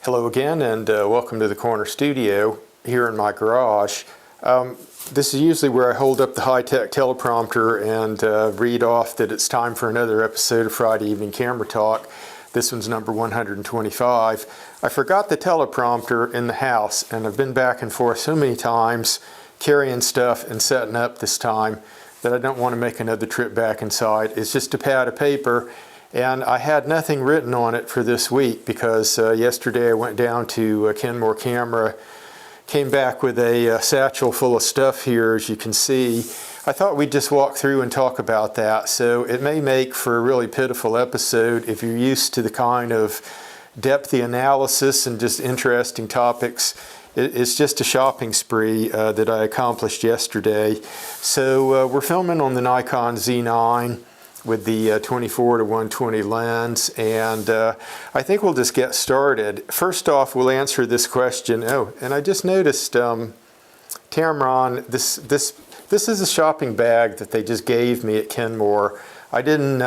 Hello again, and welcome to the corner studio here in my garage. This is usually where I hold up the high-tech teleprompter and read off that it's time for another episode of Friday Evening Camera Talk. This one's number 125. I forgot the teleprompter in the house, and I've been back and forth so many times carrying stuff and setting up this time that I don't want to make another trip back inside. It's just a pad of paper, and I had nothing written on it for this week because yesterday I went down to Kenmore Camera, came back with a satchel full of stuff here, as you can see. I thought we'd just walk through and talk about that. So it may make for a really pitiful episode if you're used to the kind of depthy analysis and just interesting topics. It's just a shopping spree that I accomplished yesterday. So we're filming on the Nikon Z9 with the 24-120 lens, and I think we'll just get started. First off, we'll answer this question. Oh, and I just noticed, Tamron, this is a shopping bag that they just gave me at Kenmore. I didn't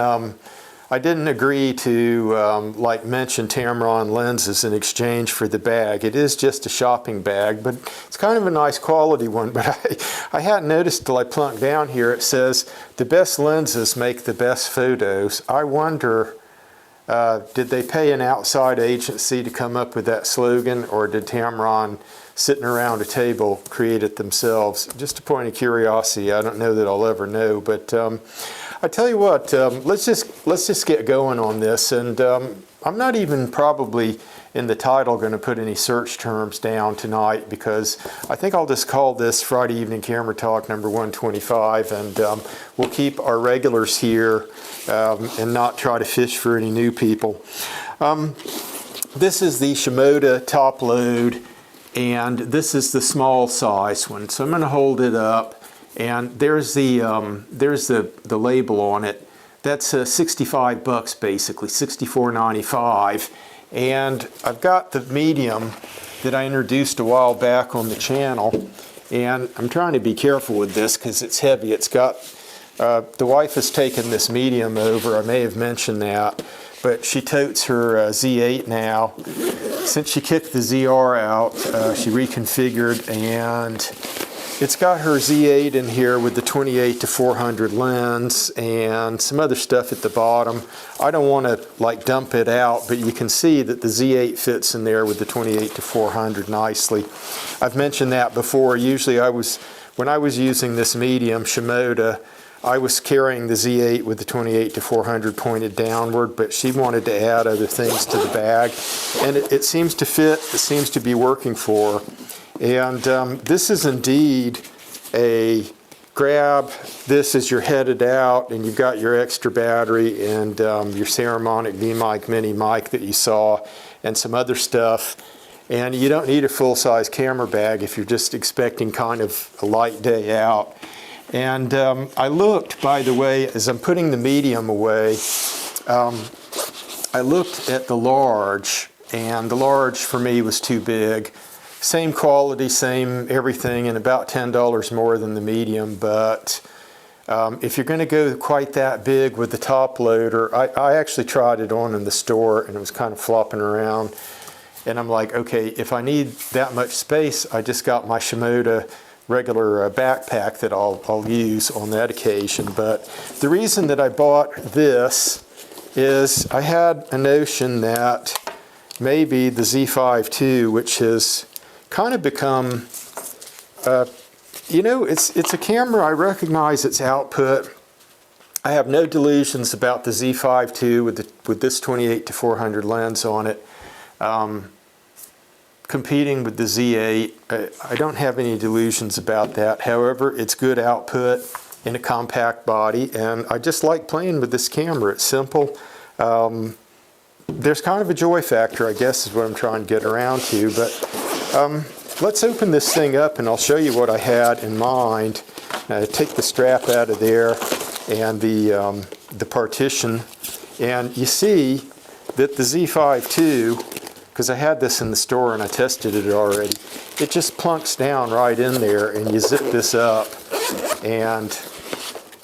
agree to like mention Tamron lenses in exchange for the bag. It is just a shopping bag, but it's kind of a nice quality one. But I hadn't noticed till I plunked down here. It says the best lenses make the best photos. I wonder, did they pay an outside agency to come up with that slogan, or did Tamron sitting around a table create it themselves? Just a point of curiosity. I don't know that I'll ever know, but I tell you what, let's just get going on this, and I'm not even probably in the title going to put any search terms down tonight, because I think I'll just call this Friday Evening Camera Talk number 125, and we'll keep our regulars here and not try to fish for any new people. This is the Shimoda top load, and this is the small size one. So I'm going to hold it up. And there's the label on it. That's 65 bucks basically, $64.95. And I've got the medium that I introduced a while back on the channel, and I'm trying to be careful with this because it's heavy. It's got the wife has taken this medium over. I may have mentioned that, but she totes her Z8 now. Since she kicked the ZR out, she reconfigured, and it's got her Z8 in here with the 28-400 lens and some other stuff at the bottom. I don't want to like dump it out, but you can see that the Z8 fits in there with the 28-400 nicely. I've mentioned that before. Usually when I was using this medium, Shimoda, I was carrying the Z8 with the 28-400 pointed downward, but she wanted to add other things to the bag, and it seems to fit. It seems to be working for her. And this is indeed a grab this as you're headed out, and you've got your extra battery and your Ceramic V-Mic mini mic that you saw and some other stuff. And you don't need a full-size camera bag if you're just expecting kind of a light day out. And I looked, by the way, as I'm putting the medium away, I looked at the large, and the large for me was too big. Same quality, same everything, and about $10 more than the medium. But if you're going to go quite that big with the top loader, I actually tried it on in the store, and it was kind of flopping around. And I'm like, okay, if I need that much space, I just got my Shimoda regular backpack that I'll use on that occasion. But the reason that I bought this is I had a notion that maybe the Z5 II, which has kind of become, you know, it's a camera. I recognize its output. I have no delusions about the Z5 II with this 28-400 lens on it. Competing with the Z8, I don't have any delusions about that. However, it's good output in a compact body, and I just like playing with this camera. It's simple. There's kind of a joy factor, I guess, is what I'm trying to get around to. But let's open this thing up, and I'll show you what I had in mind. Take the strap out of there and the partition, and you see that the Z5 II, because I had this in the store and I tested it already, it just plunks down right in there, and you zip this up, and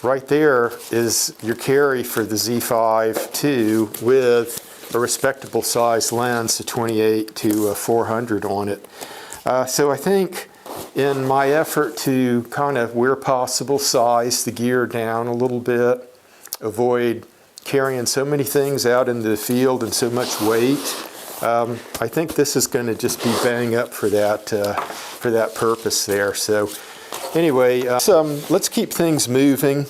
right there is your carry for the Z5 II with a respectable size lens, a 28 to 400 on it. So I think in my effort to kind of, where possible, size the gear down a little bit, avoid carrying so many things out into the field and so much weight, I think this is going to just be bang up for that purpose there. So anyway, let's keep things moving.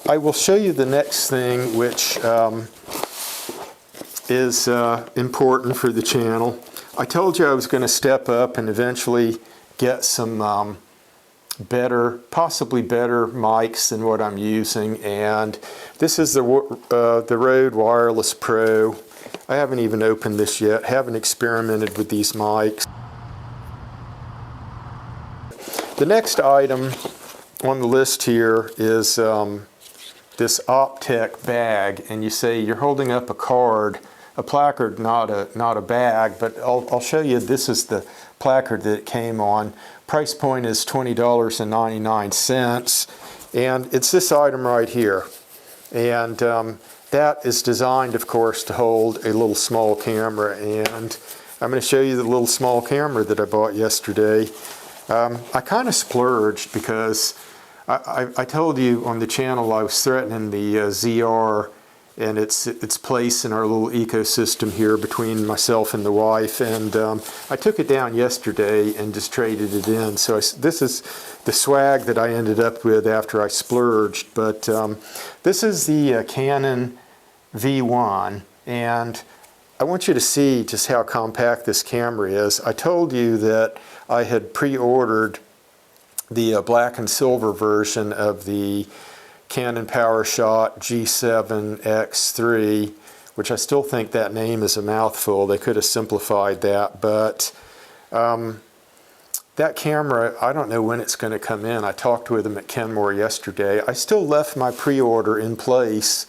I will show you the next thing, which is important for the channel. I told you I was going to step up and eventually get some possibly better mics than what I'm using, and this is the Rode Wireless Pro. I haven't even opened this yet, haven't experimented with these mics. The next item on the list here is this Optech bag, and you say you're holding up a card, a placard, not a bag, but I'll show you. This is the placard that it came on. Price point is $20.99, and it's this item right here. And that is designed, of course, to hold a little small camera, and I'm going to show you the little small camera that I bought yesterday. I kind of splurged because I told you on the channel I was threatening the ZR and its place in our little ecosystem here between myself and the wife, and I took it down yesterday and just traded it in. So this is the swag that I ended up with after I splurged. But this is the Canon V1, and I want you to see just how compact this camera is. I told you that I had pre-ordered the black and silver version of the Canon PowerShot G7X3, which I still think that name is a mouthful. They could have simplified that, but that camera, I don't know when it's going to come in. I talked with them at Kenmore yesterday. I still left my pre-order in place,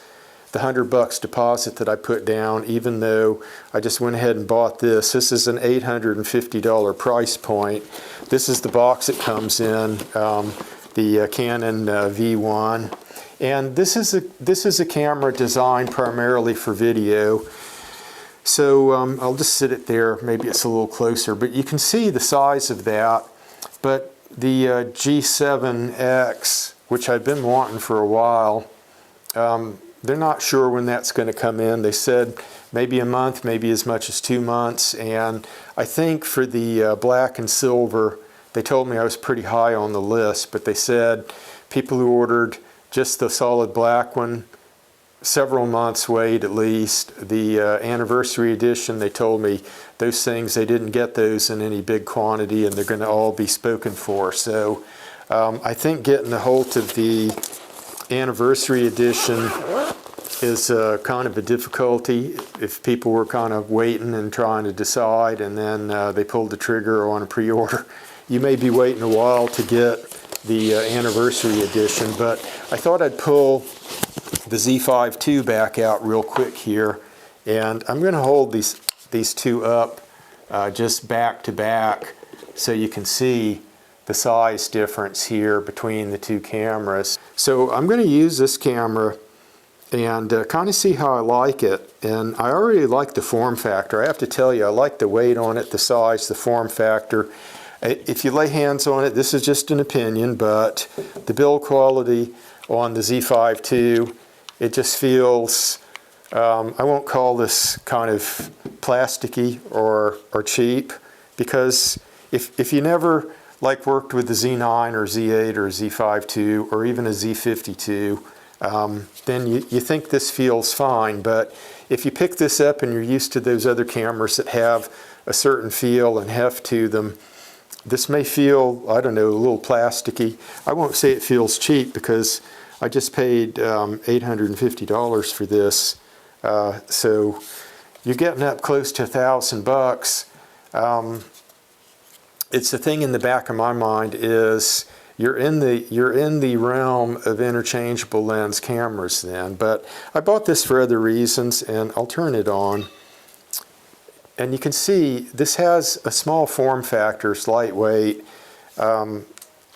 the $100 deposit that I put down, even though I just went ahead and bought this. This is an $850 price point. This is the box it comes in, the Canon V1. And this is a camera designed primarily for video. So I'll just sit it there. Maybe it's a little closer, but you can see the size of that. But the G7X, which I've been wanting for a while, they're not sure when that's going to come in. They said maybe a month, maybe as much as 2 months. And I think for the black and silver, they told me I was pretty high on the list, but they said people who ordered just the solid black one, several months wait at least. The anniversary edition, they told me those things, they didn't get those in any big quantity, and they're going to all be spoken for. So I think getting a hold of the anniversary edition is kind of a difficulty if people were kind of waiting and trying to decide, and then they pulled the trigger on a pre-order. You may be waiting a while to get the anniversary edition, but I thought I'd pull the Z5 II back out real quick here, and I'm going to hold these two up just back to back so you can see the size difference here between the two cameras. So I'm going to use this camera and kind of see how I like it. And I already like the form factor. I have to tell you, I like the weight on it, the size, the form factor. If you lay hands on it, this is just an opinion, but the build quality on the Z5 II, it just feels, I won't call this kind of plasticky or cheap, because if you never worked with the Z9 or Z8 or Z5 II or even a Z52, then you think this feels fine. But if you pick this up and you're used to those other cameras that have a certain feel and heft to them, this may feel, I don't know, a little plasticky. I won't say it feels cheap because I just paid $850 for this. So you're getting up close to $1,000. It's the thing in the back of my mind is you're in the realm of interchangeable lens cameras then. But I bought this for other reasons, and I'll turn it on. And you can see this has a small form factor, it's lightweight. I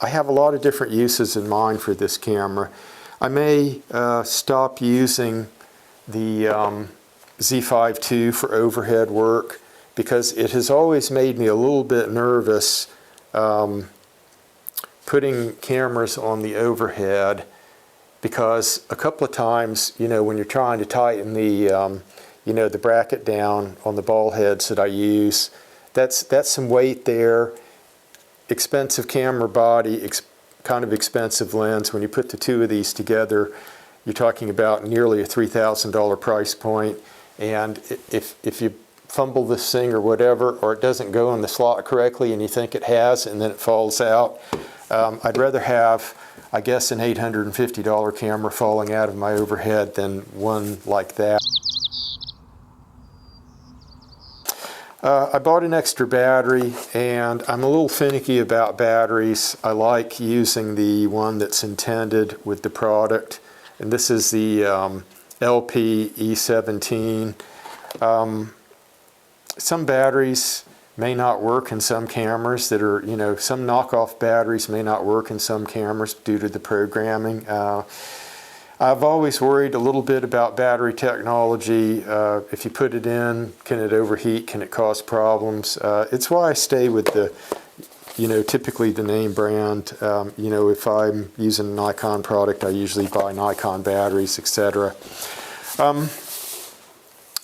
have a lot of different uses in mind for this camera. I may stop using the Z5 II for overhead work, because it has always made me a little bit nervous putting cameras on the overhead, because a couple of times, when you're trying to tighten the, the bracket down on the ball heads that I use, that's some weight there, expensive camera body, kind of expensive lens. When you put the two of these together, you're talking about nearly a $3,000 price point. And if you fumble this thing or whatever, or it doesn't go in the slot correctly and you think it has and then it falls out, I'd rather have, I guess, an $850 camera falling out of my overhead than one like that. I bought an extra battery, and I'm a little finicky about batteries. I like using the one that's intended with the product, and this is the LP-E17. Some batteries may not work in some cameras that are, some knockoff batteries may not work in some cameras due to the programming. I've always worried a little bit about battery technology. If you put it in, can it overheat? Can it cause problems? It's why I stay with the, typically the name brand. If I'm using a Nikon product, I usually buy Nikon batteries, etc.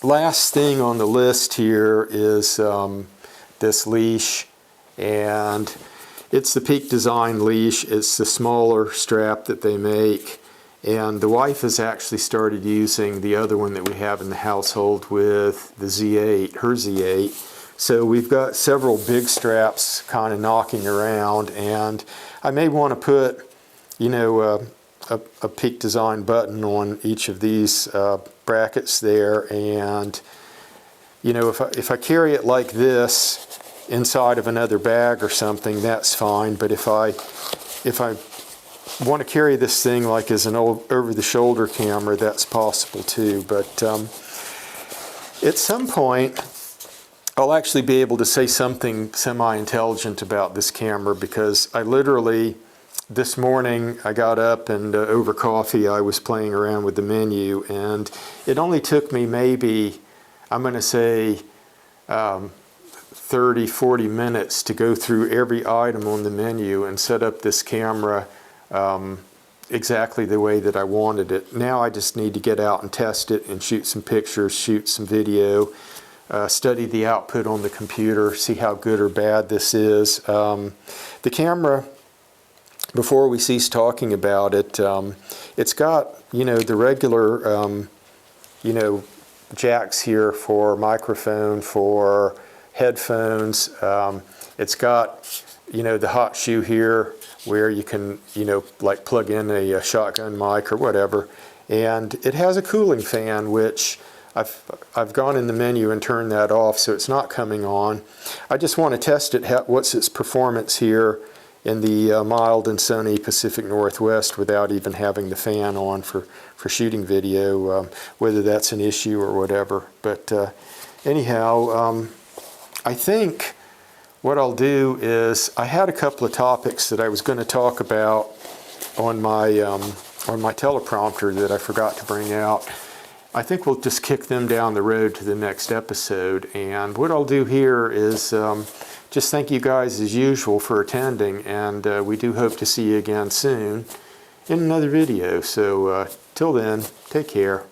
Last thing on the list here is this leash, and it's the Peak Design leash. It's the smaller strap that they make. And the wife has actually started using the other one that we have in the household with the Z8, her Z8. So we've got several big straps kind of knocking around, and I may want to put, a Peak Design button on each of these brackets there. And, if I carry it like this inside of another bag or something, that's fine. But if I want to carry this thing like as an over-the-shoulder camera, that's possible too. But at some point, I'll actually be able to say something semi-intelligent about this camera, because I literally, this morning, I got up and over coffee, I was playing around with the menu, and it only took me maybe, I'm going to say, 30, 40 minutes to go through every item on the menu and set up this camera exactly the way that I wanted it. Now I just need to get out and test it and shoot some pictures, shoot some video, study the output on the computer, see how good or bad this is. The camera, before we cease talking about it, it's got, the regular, jacks here for microphone, for headphones. It's got, the hot shoe here, where you can, like plug in a shotgun mic or whatever. And it has a cooling fan, which I've gone in the menu and turned that off, so it's not coming on. I just want to test it, what's its performance here in the mild and sunny Pacific Northwest without even having the fan on for shooting video, whether that's an issue or whatever. But anyhow, I think what I'll do is, I had a couple of topics that I was going to talk about on my teleprompter that I forgot to bring out. I think we'll just kick them down the road to the next episode. And what I'll do here is just thank you guys as usual for attending, and we do hope to see you again soon in another video. So till then, take care.